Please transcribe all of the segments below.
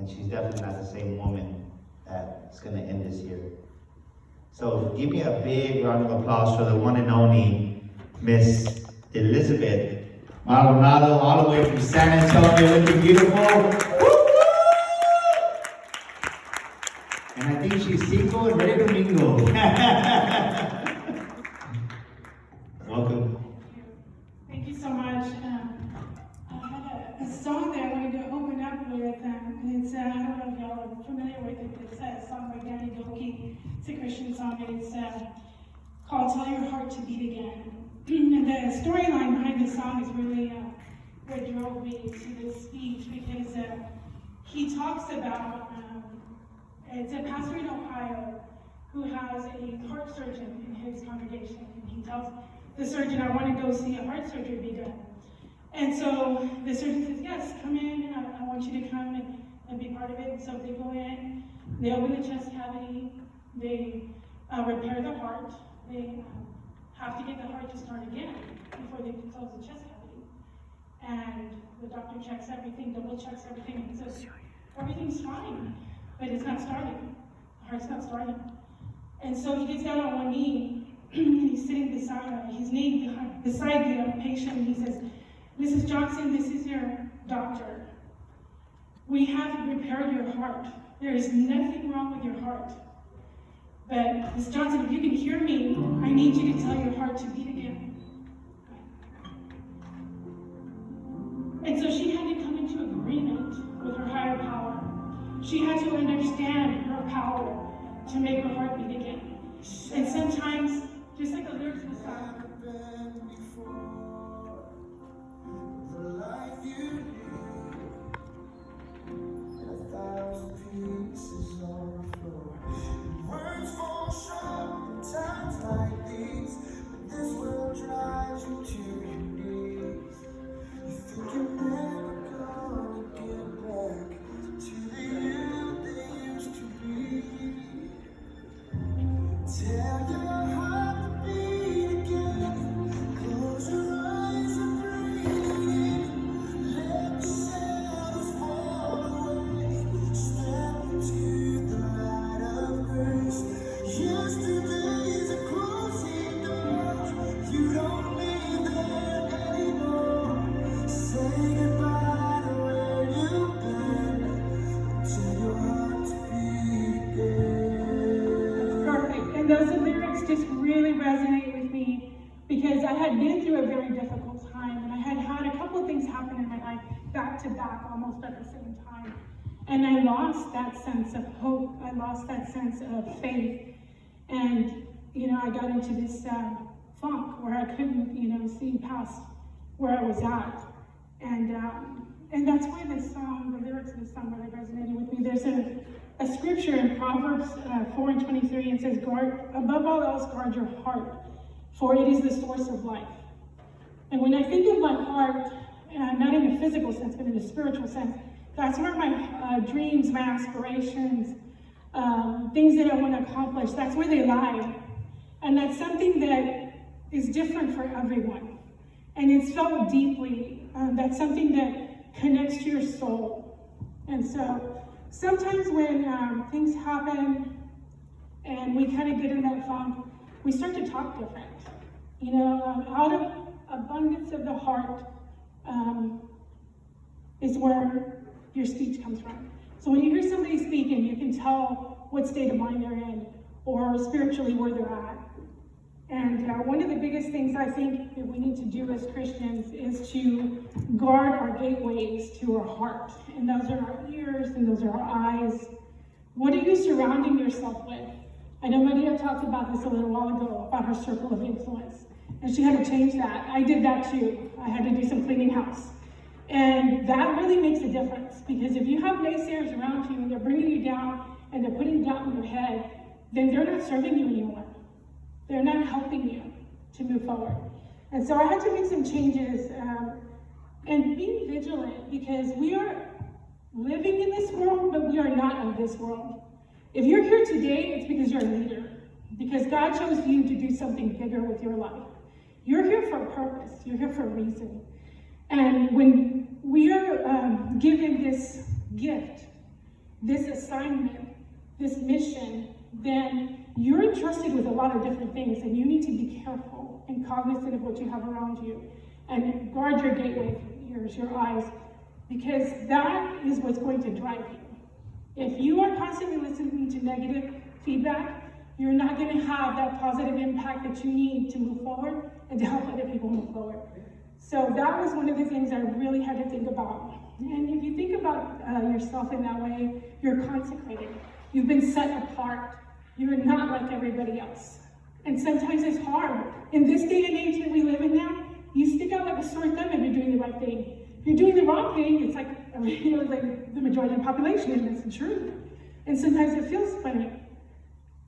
and she's definitely not the same woman that's going to end this year. So give me a big round of applause for the one and only Miss Elizabeth Maldonado, all the way from San Antonio, looking beautiful. Woo-hoo! And I think she's single and ready to mingle. Welcome. Thank you so much. I had a song that I wanted to open up with, and it's, I don't know if y'all are familiar with it, it's a song by Danny Gokey. It's a Christian song, and it's called Tell Your Heart to Beat Again. And the storyline behind the song is really what drove me to this speech, because he talks about, it's a pastor in Ohio who has a heart surgeon in his congregation, and he tells the surgeon, I want to go see a heart surgery be done. And so the surgeon says, yes, come in, I want you to come and be part of it. And so they go in, they open the chest cavity, they repair the heart, they have to get the heart to start again before they can close the chest cavity. And the doctor checks everything, double checks everything, and says, everything's fine, but it's not starting. The heart's not starting. And so he gets down on one knee, and he's sitting beside his knee beside the patient, and he says, Mrs. Johnson, this is your doctor. We have repaired your heart. There is nothing wrong with your heart. But Ms. Johnson, if you can hear me, I need you to tell your heart to beat again. And so she had to come into agreement with her higher power. She had to understand her power to make her heart beat again. And sometimes, just like the lyrics of the song, those lyrics just really resonate with me, because I had been through a very difficult time, and I had had a couple of things happen in my life back to back almost at the same time. And I lost that sense of hope. I lost that sense of faith. And, I got into this funk where I couldn't, see past where I was at. And that's why this song, the lyrics of the song really resonated with me. There's a scripture in Proverbs 4:23, and says, above all else, guard your heart, for it is the source of life. And when I think of my heart, not in a physical sense, but in a spiritual sense, that's where my dreams, my aspirations, things that I want to accomplish, that's where they lie. And that's something that is different for everyone. And it's felt deeply. That's something that connects to your soul. And so sometimes when things happen and we kind of get in that funk, we start to talk different. Out of abundance of the heart is where your speech comes from. So when you hear somebody speaking, you can tell what state of mind they're in or spiritually where they're at. And one of the biggest things I think that we need to do as Christians is to guard our gateways to our heart. And those are our ears, and those are our eyes. What are you surrounding yourself with? I know Maria talked about this a little while ago, about her circle of influence. And she had to change that. I did that too. I had to do some cleaning house. And that really makes a difference, because if you have naysayers around you and they're bringing you down and they're putting doubt in your head, then they're not serving you anymore. They're not helping you to move forward. And so I had to make some changes and being vigilant, because we are living in this world, but we are not of this world. If you're here today, it's because you're a leader, because God chose you to do something bigger with your life. You're here for a purpose. You're here for a reason. And when we are given this gift, this assignment, this mission, then you're entrusted with a lot of different things, and you need to be careful and cognizant of what you have around you, and guard your gateway, your eyes, because that is what's going to drive you. If you are constantly listening to negative feedback, you're not going to have that positive impact that you need to move forward and to help other people move forward. So that was one of the things I really had to think about. And if you think about yourself in that way, you're consecrated. You've been set apart. You're not like everybody else. And sometimes it's hard. In this day and age that we live in now, you stick out like a sore thumb if you're doing the right thing. If you're doing the wrong thing, it's like, like the majority of the population, and that's the truth. And sometimes it feels funny.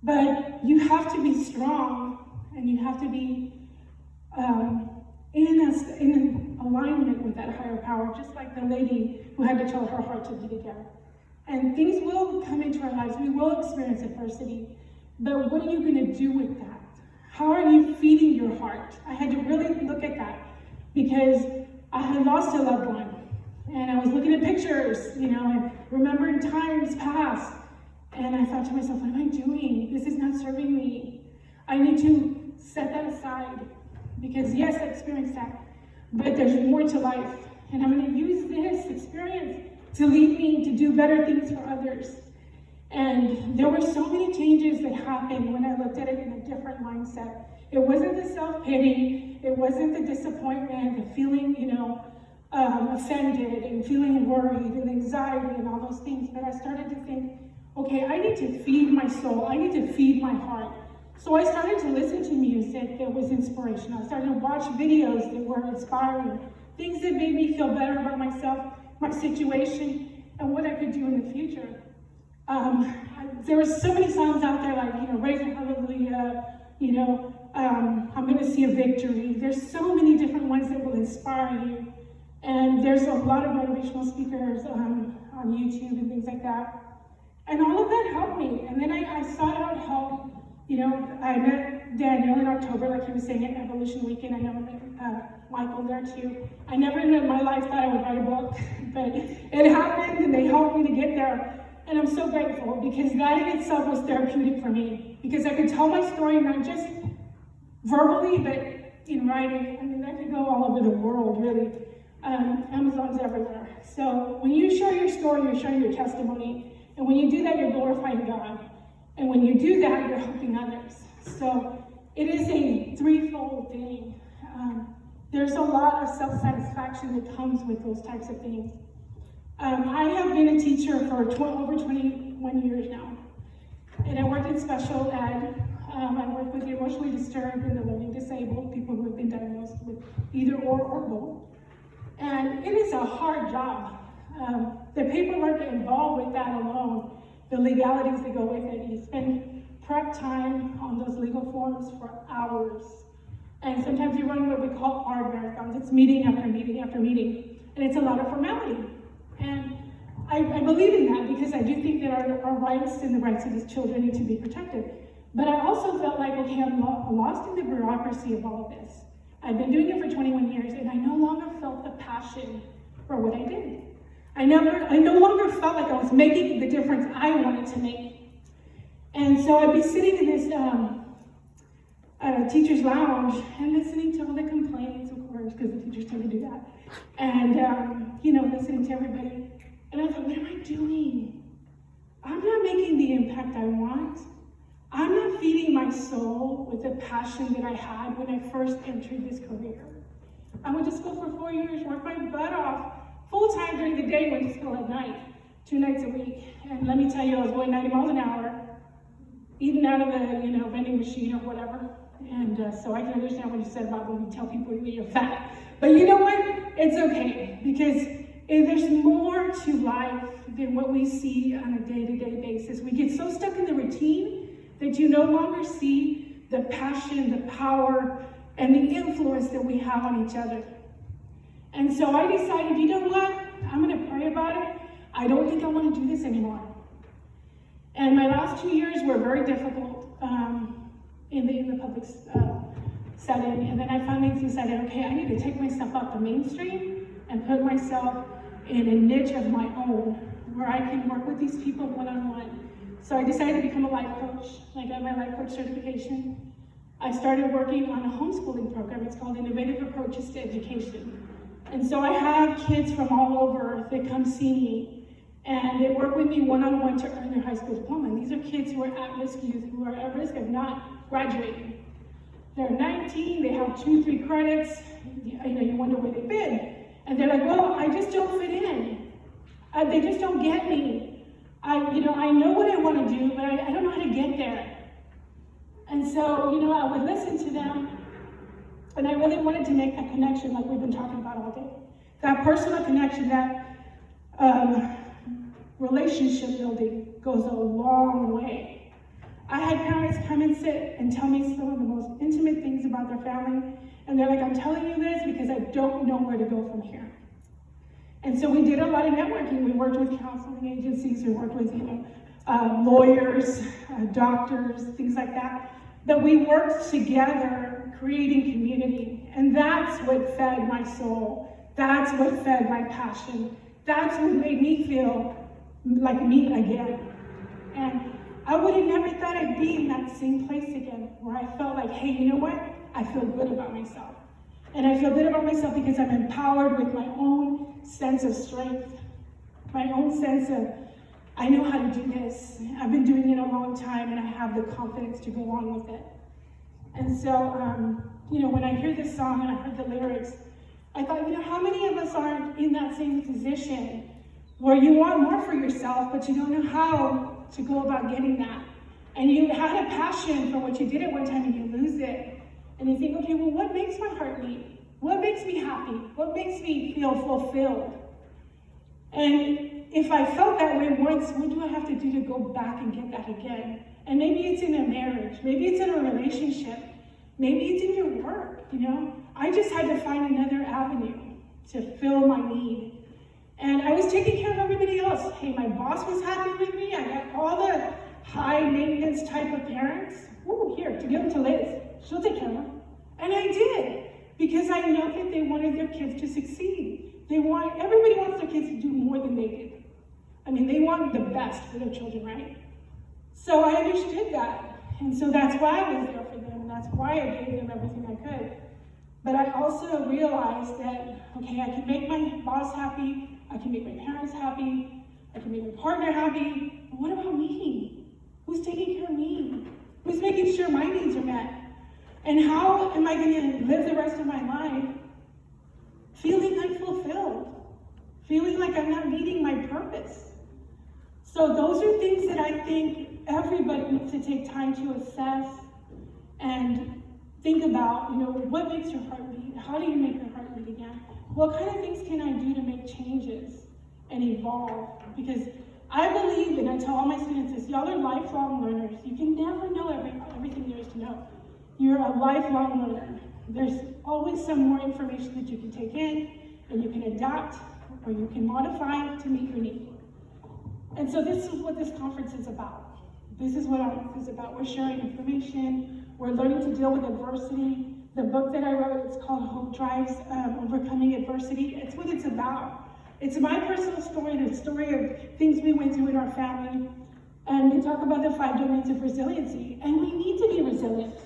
But you have to be strong, and you have to be in alignment with that higher power, just like the lady who had to tell her heart to beat again. And things will come into our lives. We will experience adversity. But what are you going to do with that? How are you feeding your heart? I had to really look at that, because I had lost a loved one. And I was looking at pictures, and remembering times past. And I thought to myself, what am I doing? This is not serving me. I need to set that aside, because yes, I experienced that, but there's more to life. And I'm going to use this experience to lead me to do better things for others. And there were so many changes that happened when I looked at it in a different mindset. It wasn't the self-pity, it wasn't the disappointment, the feeling, offended and feeling worried and anxiety and all those things. But I started to think, okay, I need to feed my soul. I need to feed my heart. So I started to listen to music that was inspirational. I started to watch videos that were inspiring, things that made me feel better about myself, my situation, and what I could do in the future. There were so many songs out there like, Raise Your Hallelujah, I'm gonna see a victory. There's so many different ones that will inspire you. And there's a lot of motivational speakers on YouTube and things like that. And all of that helped me. And then I sought out help. I met Daniel in October, like he was saying, at Evolution Weekend. I know I met Michael there too. I never in my life thought I would write a book, but it happened, and they helped me to get there. And I'm so grateful, because that in itself was therapeutic for me, because I could tell my story not just verbally, but in writing. I mean, that could go all over the world, really. Amazon's everywhere. So when you share your story, you're sharing your testimony. And when you do that, you're glorifying God. And when you do that, you're helping others. So it is a threefold thing. There's a lot of self-satisfaction that comes with those types of things. I have been a teacher for over 21 years now. And I worked in special ed. I work with the emotionally disturbed and the learning disabled, people who have been diagnosed with either or both. And it is a hard job. The paperwork involved with that alone, the legalities that go with it, you spend prep time on those legal forms for hours. And sometimes you run what we call hard marathons. It's meeting after meeting after meeting. And it's a lot of formality. And I believe in that, because I do think that our rights and the rights of these children need to be protected. But I also felt like, okay, I'm lost in the bureaucracy of all of this. I've been doing it for 21 years, and I no longer felt the passion for what I did. I no longer felt like I was making the difference I wanted to make. And so I'd be sitting in this teacher's lounge and listening to all the complaints, of course, because the teachers tend to do that. And, listening to everybody. And I thought, what am I doing? I'm not making the impact I want. I'm not feeding my soul with the passion that I had when I first entered this career. I went to school for 4 years, worked my butt off, full-time during the day, went to school at night, 2 nights a week. And let me tell you, I was going 90 miles an hour, eating out of a vending machine or whatever. And so I can understand what you said about when you tell people that you're fat. But you know what? It's okay, because there's more to life than what we see on a day-to-day basis. We get so stuck in the routine that you no longer see the passion, the power, and the influence that we have on each other. And so I decided, you know what? I'm gonna pray about it. I don't think I wanna do this anymore. And my last 2 years were very difficult in the public setting. And then I finally decided, okay, I need to take myself out the mainstream and put myself in a niche of my own where I can work with these people one-on-one. So I decided to become a life coach. I got my life coach certification. I started working on a homeschooling program. It's called Innovative Approaches to Education. And so I have kids from all over that come see me, and they work with me one-on-one to earn their high school diploma. And these are kids who are at-risk youth, who are at risk of not graduating. They're 19, they have 2-3 credits, you wonder where they've been. And they're like, well, I just don't fit in. They just don't get me. I know what I want to do, but I don't know how to get there. And so, I would listen to them, and I really wanted to make that connection like we've been talking about all day. That personal connection, that relationship building goes a long way. I had parents come and sit and tell me some of the most intimate things about their family, and they're like, I'm telling you this because I don't know where to go from here. And so we did a lot of networking. We worked with counseling agencies, we worked with lawyers, doctors, things like that. But we worked together creating community. And that's what fed my soul. That's what fed my passion. That's what made me feel like me again. And I would have never thought I'd be in that same place again, where I felt like, hey, you know what? I feel good about myself. And I feel good about myself because I'm empowered with my own sense of strength, my own sense of, I know how to do this. I've been doing it a long time, and I have the confidence to go on with it. And so, when I hear this song and I heard the lyrics, I thought, how many of us aren't in that same position where you want more for yourself, but you don't know how to go about getting that? And you had a passion for what you did at one time and you lose it. And you think, okay, well, what makes my heart beat? What makes me happy? What makes me feel fulfilled? And if I felt that way once, what do I have to do to go back and get that again? And maybe it's in a marriage, maybe it's in a relationship, maybe it's in your work, I just had to find another avenue to fill my need. And I was taking care of everybody else. Hey, my boss was happy with me. I got all the high maintenance type of parents. Ooh, here, to give them to Liz. She'll take care of them. And I did, because I know that they wanted their kids to succeed. Everybody wants their kids to do more than they did. They want the best for their children, right? So I understood that. And so that's why I was there for them, and that's why I gave them everything I could. But I also realized that, okay, I can make my boss happy, I can make my parents happy, I can make my partner happy, but what about me? Who's taking care of me? Who's making sure my needs are met? And how am I going to live the rest of my life feeling unfulfilled, feeling like I'm not meeting my purpose? So those are things that I think everybody needs to take time to assess and think about, what makes your heart beat? How do you make your heart beat again? What kind of things can I do to make changes and evolve? Because I believe, and I tell all my students this, y'all are lifelong learners. You can never know everything there is to know. You're a lifelong learner. There's always some more information that you can take in, and you can adapt, or you can modify to meet your need. And so this is what this conference is about. This is what our conference is about. We're sharing information. We're learning to deal with adversity. The book that I wrote, it's called Hope Drives Overcoming Adversity. It's what it's about. It's my personal story, the story of things we went through in our family. And we talk about the 5 domains of resiliency. And we need to be resilient,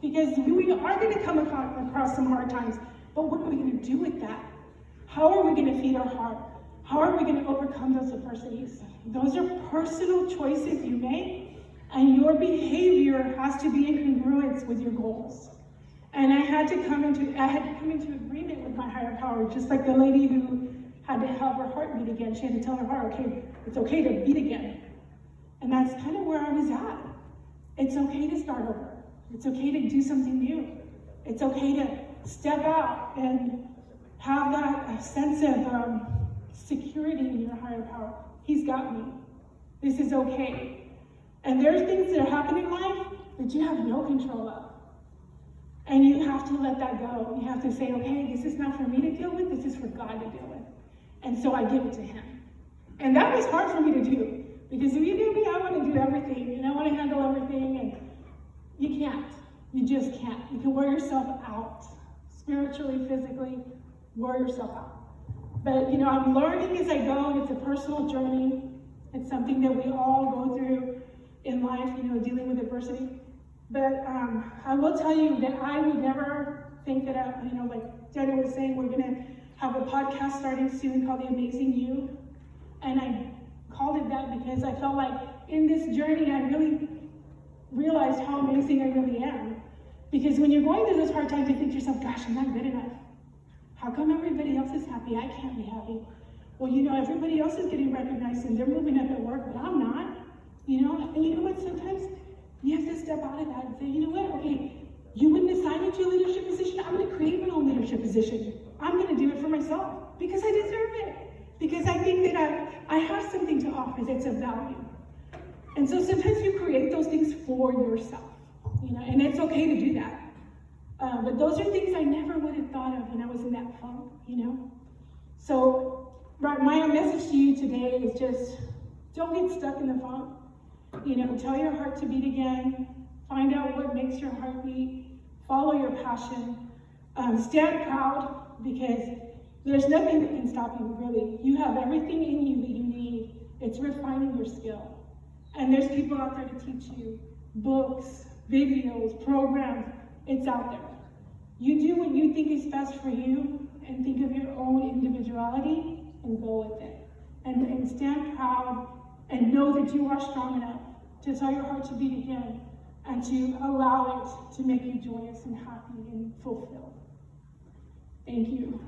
because we are going to come across some hard times. But what are we going to do with that? How are we going to feed our heart? How are we going to overcome those adversities? Those are personal choices you make, and your behavior has to be in congruence with your goals. And I had to come into agreement with my higher power, just like the lady who had to have her heart beat again. She had to tell her heart, okay, it's okay to beat again. And that's kind of where I was at. It's okay to start over. It's okay to do something new. It's okay to step out and have that sense of security in your higher power. He's got me. This is okay. And there's things that are happening in life that you have no control of. And you have to let that go. You have to say, okay, this is not for me to deal with, this is for God to deal with. And so I give it to him. And that was hard for me to do, because if you knew me, I want to do everything, and I want to handle everything, and you can't. You just can't. You can wear yourself out, spiritually, physically, wear yourself out. But I'm learning as I go, and it's a personal journey. something that we all go through in life, dealing with adversity. But I will tell you that I would never think that, like Daniel was saying, we're gonna have a podcast starting soon called The Amazing You. And I called it that because I felt like in this journey, I really realized how amazing I really am. Because when you're going through those hard times, you think to yourself, gosh, I'm not good enough. How come everybody else is happy? I can't be happy. Well, everybody else is getting recognized and they're moving up at work, but I'm not. And you know what? Sometimes you have to step out of that and say, you know what? Okay, you wouldn't assign me to a leadership position. I'm going to create my own leadership position. I'm going to do it for myself because I deserve it. Because I think that I have something to offer that's of value. And so sometimes you create those things for yourself, and it's okay to do that. But those are things I never would have thought of when I was in that funk, So my message to you today is just, don't get stuck in the funk. Tell your heart to beat again. Find out what makes your heart beat. Follow your passion. Stand proud, because there's nothing that can stop you, really. You have everything in you that you need. It's refining your skill. And there's people out there to teach you. Books, videos, programs, it's out there. You do what you think is best for you and think of your own individuality and go with it. And stand proud and know that you are strong enough to tell your heart to beat again and to allow it to make you joyous and happy and fulfilled. Thank you.